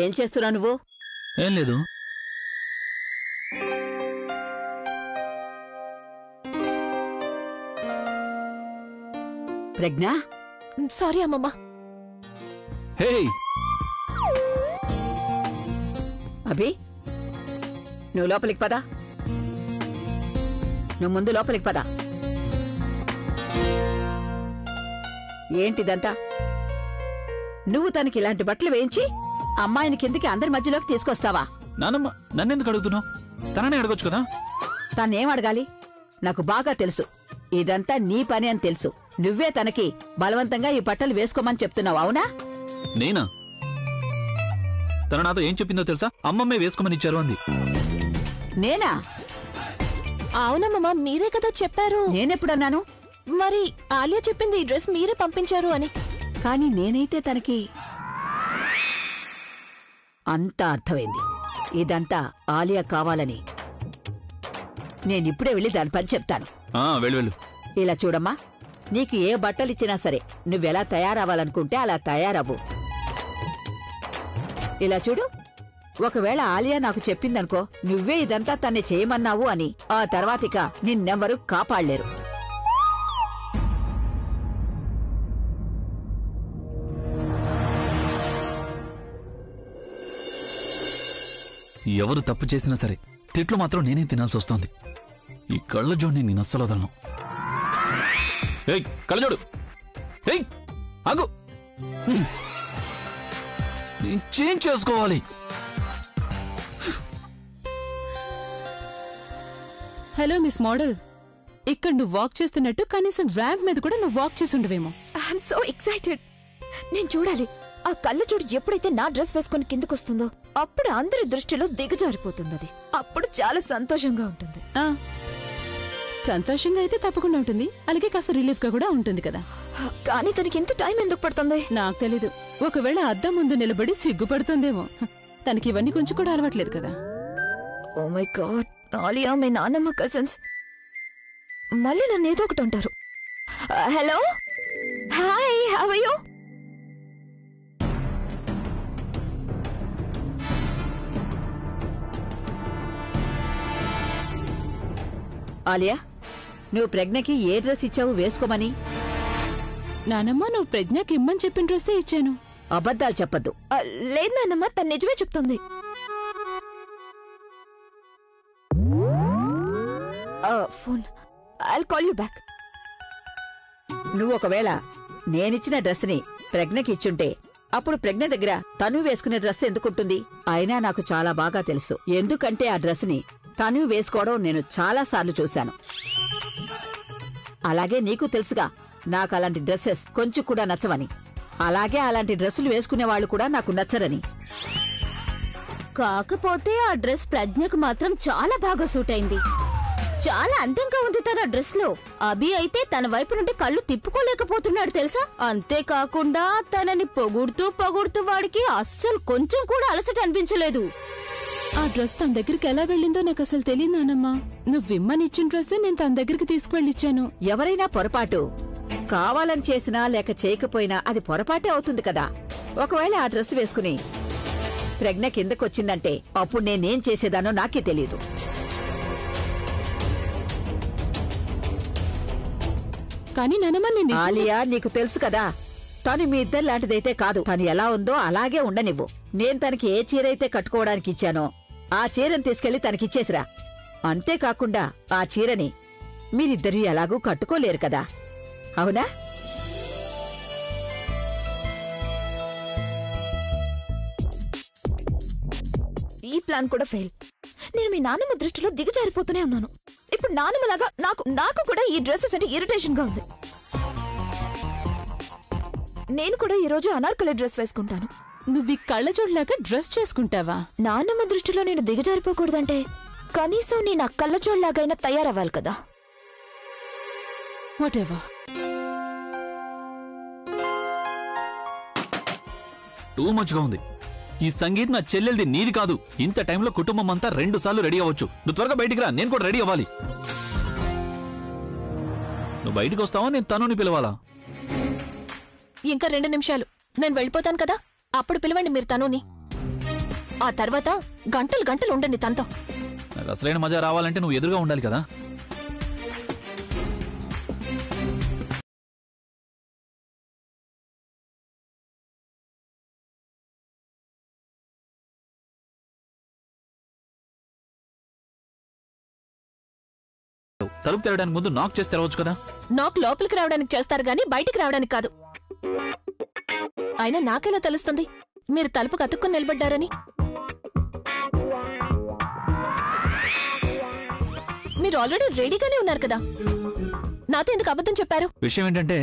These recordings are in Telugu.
ఏం చేస్తున్నావు నువ్వు? ఏం లేదు. ప్రజ్ఞ. సారీ అమ్మమ్మ. హే అభి, నువ్వు లోపలికి పదా. నువ్వు ముందు లోపలికి పదా. ఏంటిదంతా? నువ్వు తనకి ఇలాంటి బట్టలు వేయించి అమ్మాయిని కిందికి అందరి మధ్యలోకి తీసుకొస్తావా? నానమ్మ, నన్నెందుకు అడుగుతున్నావు? తననే అడగొచ్చు కదా. తనేం అడగాలి? నాకు బాగా తెలుసు ఇదంతా నీ పని అని తెలుసు. నువ్వే తనకి బలవంతంగా ఈ బట్టలు వేసుకోమని చెప్తున్నావు, అవునా? నేనా? తన నాతో ఏం చెప్పిందో తెలుసా? అమ్మమ్మే వేసుకోమని ఇచ్చారు అంది. నేనా? అవునమ్మమ్మ, మీరే కదా చెప్పారు. నేనెప్పుడన్నాను? మరి ఆలియా చెప్పింది ఈ డ్రెస్ మీరే పంపించారు అని. కానీ నేనైతే తనకి అంతా అర్థమైంది. ఇదంతా ఆలియా కావాలని. నేనిప్పుడే వెళ్ళి దాని పని చెప్తాను. వెళ్ళు. ఇలా చూడమ్మా, నీకు ఏ బట్టలిచ్చినా సరే నువ్వెలా తయారవ్వాలనుకుంటే అలా తయారవ్వు. ఇలా చూడు, ఒకవేళ ఆలియా నాకు చెప్పిందనుకో నువ్వే ఇదంతా తన్ని చేయమన్నావు అని, ఆ తర్వాతిక నిన్నెవ్వరూ కాపాడలేరు. ఎవరు తప్పు చేసినా సరే తిట్లు మాత్రం నేనే తినాల్సి వస్తోంది. ఈ కళ్ళజోడిని నేను అస్సలు వదలను. ఏయ్ కళ్ళజోడు, ఏయ్ ఆగు, నేను చేంజ్ చేసుకోవాలి. హలో మిస్ మోడల్, ఇక్కడ నువ్వు వాక్ చేస్తున్నట్టు కనీసం ర్యాంప్ మీద కూడా నువ్వు వాక్ చేసి ఉండవేమో. I'm so excited. నేను చూడాలి ఆ కళ్ళజోడు ఎప్పుడైతే నా డ్రెస్ వేసుకుని కిందకొస్తుందో అప్పుడు అందరి దృష్టిలో దిగజారిపోతుంది. అది అప్పుడు చాలా సంతోషంగా ఉంటుంది. సంతోషంగా అయితే తప్పకుండా ఉంటుంది, అలాగే కాస్త రిలీఫ్ గా కూడా ఉంటుంది కదా. కానీ తనకి ఇంత టైం ఎందుకు పడుతుంది నాకు తెలీదు. ఒకవేళ అద్దం ముందు నిలబడి సిగ్గుపడుతుందేమో. తనకి ఇవన్నీ కొంచెం కూడా అలవాట్లేదు కదా. ఓ మై గాడ్, ఆలియా మీ నాన్నమ్మ కజిన్స్ మళ్ళీ నన్ను ఏదో ఒకటి అంటారు. Hello, hi, how are you? Alia, నువ్వు ప్రజ్ఞకి ఏ డ్రెస్ ఇచ్చావు వేసుకోమని? నానమ్మ, నువ్వు ప్రజ్ఞకి ఇమ్మని చెప్పిన డ్రెస్సే ఇచ్చాను. అబద్ధాలు చెప్పద్దు. లేదు నాన్నమ్మ, తను నిజమే చెప్తుంది. Phone, I'll call you back. నువ్వు ఒకవేళ నేనిచ్చిన డ్రెస్ని ప్రజ్ఞకి ఇచ్చుంటే అప్పుడు ప్రజ్ఞ దగ్గర తను వేసుకునే డ్రెస్ ఎందుకుంటుంది? అయినా నాకు చాలా బాగా తెలుసు, ఎందుకంటే ఆ డ్రెస్ని తను వేసుకోవడం నేను చాలాసార్లు చూశాను. అలాగే నీకు తెలుసుగా నాకు అలాంటి డ్రెస్సెస్ కొంచెం కూడా నచ్చవని. అలాగే అలాంటి డ్రెస్సులు వేసుకునే వాళ్ళు కూడా నాకు నచ్చరని. కాకపోతే ఆ డ్రెస్ ప్రజ్ఞకు మాత్రం చాలా బాగా సూట్ అయింది. చాలా అందంగా ఉంది తన డ్రెస్ లో. అభి అయితే తన వైపు నుండి కళ్ళు తిప్పుకోలేకపోతున్నాడు తెలుసా. అంతేకాకుండా తనని పొగుడుతూ వాడికి అస్సలు కొంచెం కూడా అలసట అనిపించలేదు. ఆ డ్రెస్ తన దగ్గరికి ఎలా వెళ్ళిందో నాకు అసలు తెలియదు నానమ్మా. నువ్విమ్మని ఇచ్చిన డ్రెస్సే నేను తన దగ్గరికి తీసుకువెళ్ళిచ్చాను. ఎవరైనా పొరపాటు కావాలని చేసినా లేక చేయకపోయినా అది పొరపాటే అవుతుంది కదా. ఒకవేళ ఆ డ్రెస్ వేసుకుని ప్రజ్ఞ కిందకొచ్చిందంటే అప్పుడు నేనేం చేసేదానో నాకే తెలియదు. కానీ నానమ్మ, ఆలియా, నీకు తెలుసు కదా తను మీ ఇద్దరు లాంటిదైతే కాదు. తను ఎలా ఉందో అలాగే ఉండనివ్వు. నేను తనకి ఏ చీరైతే కట్టుకోవడానికి ఇచ్చానో ఆ చీరని తీసుకెళ్లి తనకిచ్చేసిరా. అంతేకాకుండా ఆ చీరని మీరిద్దరూ ఎలాగూ కట్టుకోలేరు కదా, అవునా? ఈ ప్లాన్ కూడా ఫెయిల్. నేను మీ నాన్నమ్మ దృష్టిలో దిగజారిపోతూనే ఉన్నాను. ఇప్పుడు నాన్నమ్మలాగా నాకు కూడా ఈ డ్రెస్సెస్ అంటే ఇరిటేషన్ గా ఉంది. నేను కూడా ఈ రోజు అనార్కలి డ్రెస్ వేసుకుంటాను. నువ్వు ఈ కళ్ళజోడులాగా డ్రెస్ చేసుకుంటావా? నాన్నమ్మ దృష్టిలో నేను దిగజారిపోకూడదంటే కనీసం నేను ఆ కళ్ళజోడులాగైనా తయారవ్వాలి కదా. వాటెవర్. టూ మచ్ గా ఉంది. ఈ సంగీత్ నా చెల్లెల్ది, నీది కాదు. ఇంత టైంలో కుటుంబం అంతా 2 సార్లు రెడీ అవ్వచ్చు. నువ్వు త్వరగా బయటికి రా, నేను కూడా రెడీ అవ్వాలి. నువ్వు బయటికి వస్తావా, నేను తనుని పిలవాలా? ఇంకా 2 నిమిషాలు, నేను వెళ్ళిపోతాను కదా, అప్పుడు పిలవండి మీరు తనుని. ఆ తర్వాత గంటలు గంటలు ఉండండి తనతో. నాకు అసలైన మజా రావాలంటే నువ్వు ఎదురుగా ఉండాలి కదా. తలుపు తెరవడానికి ముందు నాక్ చేసి తెరవచ్చు కదా. నాక్ లోపలికి రావడానికి చేస్తారు గాని బయటికి రావడానికి కాదు. అయినా నాకెలా తెలుస్తుంది మీరు తలుపు కతుక్కుని నిలబడ్డారని? మీరు ఆల్రెడీ రెడీగానే ఉన్నారు కదా, నాతో ఎందుకు అబద్ధం చెప్పారు? విషయం ఏంటంటే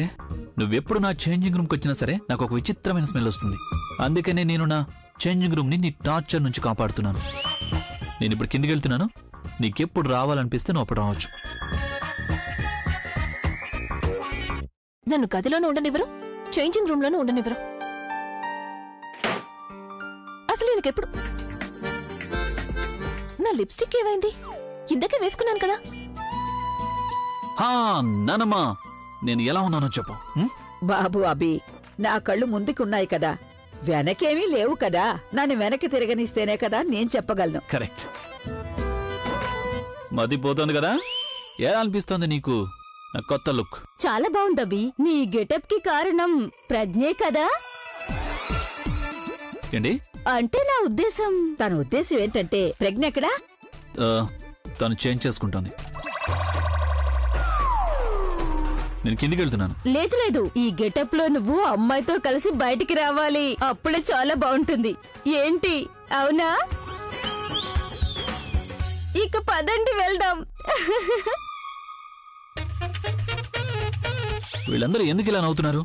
నువ్వెప్పుడు నా చేంజింగ్ రూమ్కి వచ్చినా సరే నాకు ఒక విచిత్రమైన స్మెల్ వస్తుంది. అందుకనే నేను నా చేంజింగ్ రూమ్ని నీ టార్చర్ నుంచి కాపాడుతున్నాను. నేను ఇప్పుడు కిందికి వెళ్తున్నాను, నీకెప్పుడు రావాలనిపిస్తే నువ్వు అప్పుడు రావచ్చు. నన్ను గదిలోనే ఉండనివ్వరు, చేంజింగ్ రూమ్ లోనే ఉండనివ్వరు. అసలు నీకెప్పుడు నా లిప్స్టిక్ ఏమైంది? ఇందాకే వేసుకున్నాను కదా. నానమ్మా, నేను ఎలా ఉన్నానో చెప్పు. బాబు అభి, నా కళ్ళు ముందుకున్నాయి కదా, వెనకేమీ లేవు కదా. నన్ను వెనక్కి తిరగనిస్తేనే కదా నేను చెప్పగలను. కరెక్ట్. మదిపోతుంది కదా. ఎలా అనిపిస్తోంది నీకు నా కొత్త లుక్? చాలా బాగుందబ్బి. నీ గెటప్ కి కారణం ప్రజ్ఞే కదా? ఏంటి అంటే నా ఉద్దేశం. తన ఉద్దేశం ఏంటంటే ప్రజ్ఞ ఎక్కడా? తను చేంజ్ చేసుకుంటోంది. నేను కిందికి వెళ్తున్నాను. లేదు లేదు, ఈ గెటప్ లో నువ్వు అమ్మాయితో కలిసి బయటికి రావాలి. అప్పుడే చాలా బాగుంటుంది. ఏంటి, అవునా? ఇక పదండి వెళ్దాం. వీళ్ళందరూ ఎందుకు ఇలా నవ్వుతున్నారు?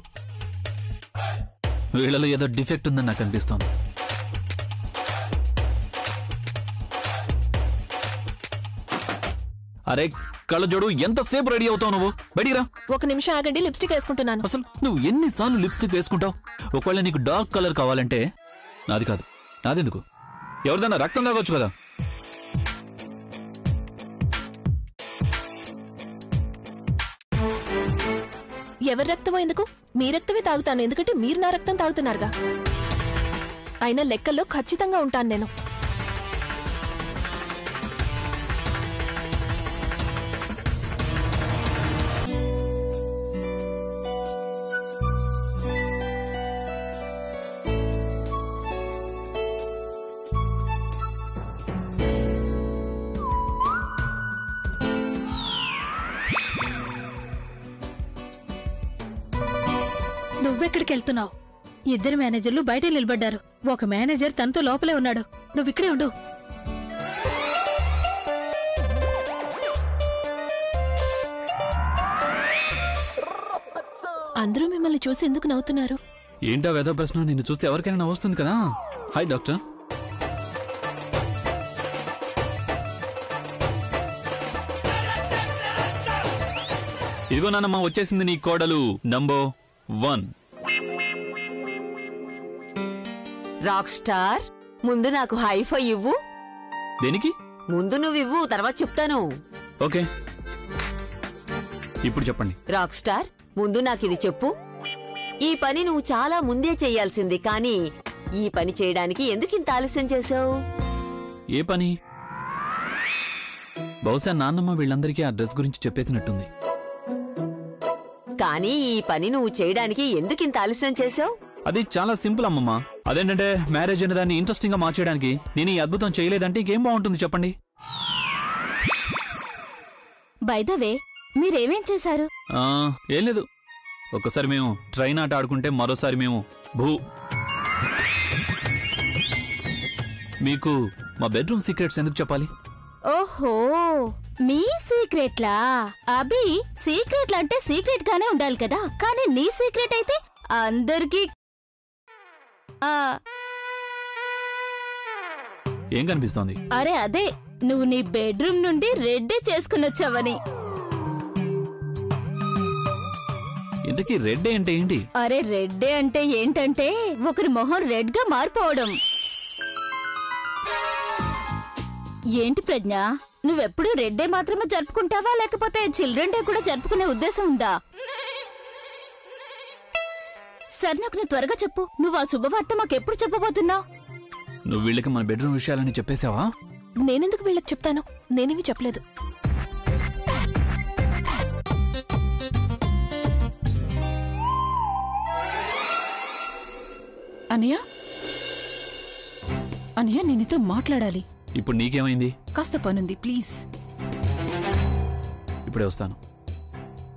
వీళ్ళలో ఏదో డిఫెక్ట్ ఉందని నాకు అనిపిస్తోంది. అరే కళ్ళజోడు, ఎంతసేపు రెడీ అవుతావు నువ్వు? బయటికి రా. ఒక నిమిషం ఆగండి, లిప్స్టిక్ వేసుకుంటున్నాను. అసలు నువ్వు ఎన్నిసార్లు లిప్స్టిక్ వేసుకుంటావు? ఒకవేళ నీకు డార్క్ కలర్ కావాలంటే నాది కాదు. నాదెందుకు? ఎవరిదన్నా రక్తం తాగొచ్చు కదా. ఎవరి రక్తమో ఎందుకు? మీ రక్తమే తాగుతాను, ఎందుకంటే మీరు నా రక్తం తాగుతున్నారుగా. అయినా లెక్కల్లో ఖచ్చితంగా ఉంటాను నేను. నువ్వెక్కడికి వెళ్తున్నావు? ఇద్దరు మేనేజర్లు బయట నిలబడ్డారు. ఒక మేనేజర్ తనతో లోపలే ఉన్నాడు. నువ్విక్కడే ఉండు. అందరూ మిమ్మల్ని చూసి ఎందుకు నవ్వుతున్నారు? ఏంటో వేద ప్రశ్న. నిన్ను చూస్తే ఎవరికైనా నవ్వుస్తుంది కదా. Hi doctor. ఇదిగో నాన్నమ్మ, వచ్చేసింది నీ కోడలు నంబర్ 1. రాక్ స్టార్, ముందు నాకు హైఫై ఇవ్వు. దేనికి? ముందు నువ్వివ్వు, తర్వాత చెప్తాను. ఓకే, ఇప్పుడు చెప్పండి. రాక్ స్టార్, ముందు నాకిది చెప్పు. ఈ పని నువ్వు చాలా ముందే చెయ్యాల్సింది, కానీ ఈ పని చేయడానికి ఎందుకింత ఆలస్యం చేశావు? ఏ పని? బహుశా నాన్నమ్మ వీళ్ళందరికీ ఆ డ్రెస్ గురించి చెప్పేసినట్టుంది. కానీ ఈ పని నువ్వు చేయడానికి ఎందుకింత ఆలస్యం చేశావు? అది చాలా సింపుల్ అమ్మమ్మ. అదేంటంటే మ్యారేజ్ అనే దాన్ని ఇంట్రెస్టింగ్ గా మార్చేయడానికి నేను ఈ అద్భుతం చేయలేదంటే ఇంకేం బాగుంటుంది చెప్పండి. బై ద వే, మీరేమేం చేశారు? ఏం లేదు. ఒక్కసారి మేము ట్రైన్ ఆట ఆడుకుంటే మరోసారి మేము మీకు మా బెడ్రూమ్ సీక్రెట్స్ ఎందుకు చెప్పాలి? ఓహో, మీ సీక్రెట్లా? అభి, సీక్రెట్లంటే సీక్రెట్ గానే ఉండాలి కదా. కానీ నీ సీక్రెట్ అయితే అందరికీ ఏం కనిపిస్తోంది? అరే అదే, నువ్వు నీ బెడ్రూమ్ నుండి రెడ్డే చేసుకుని వచ్చావని. ఇంతకీ రెడ్ అంటే ఏంటి? అరే రెడ్డే అంటే ఏంటంటే ఒకరి మొహం రెడ్ గా మారిపోవడం. ఏంటి ప్రజ్ఞ, నువ్వెప్పుడు రెడ్డే మాత్రమే జరుపుకుంటావా, లేకపోతే చిల్డ్రన్ డే కూడా జరుపుకునే ఉద్దేశం ఉందా? సరే, నాకు నువ్వు త్వరగా చెప్పు. నువ్వు ఆ శుభవార్త మాకెప్పుడు చెప్పబోతున్నావు? నువ్వు వీళ్ళకి మన బెడ్రూమ్ విషయాలని చెప్పేశావా? నేనెందుకు వీళ్ళకి చెప్తాను? నేనేమి చెప్పలేదు. అన్నయ్య అన్నయ్య నేను నీతో మాట్లాడాలి. ఇప్పుడు నీకేమైంది? కాస్త పనుంది, ప్లీజ్. ఇప్పుడే వస్తాను.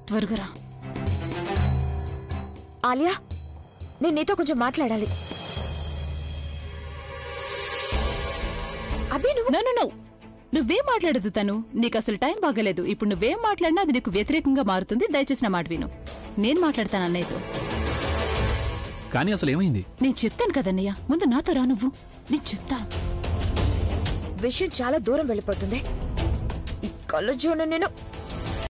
త్వరగా రా. ఆలియా, నేను నీతో కొంచెం మాట్లాడాలి. అభి నువ్వు నో నువ్వేం మాట్లాడదు తను. నీకు అసలు టైం బాగలేదు. ఇప్పుడు నువ్వేం మాట్లాడినా అది నీకు వ్యతిరేకంగా మారుతుంది. దయచేసి నా మాట విను. నేను మాట్లాడతాను అన్నయ్యతో. కానీ అసలు ఏమైంది? నేను చెప్తాను కదన్నయ్య, ముందు నాతో రా. నువ్వు నేను చెప్తాను. విషయం చాలా దూరం వెళ్ళిపోతుంది. ఈ కళ్ళజోడు నేను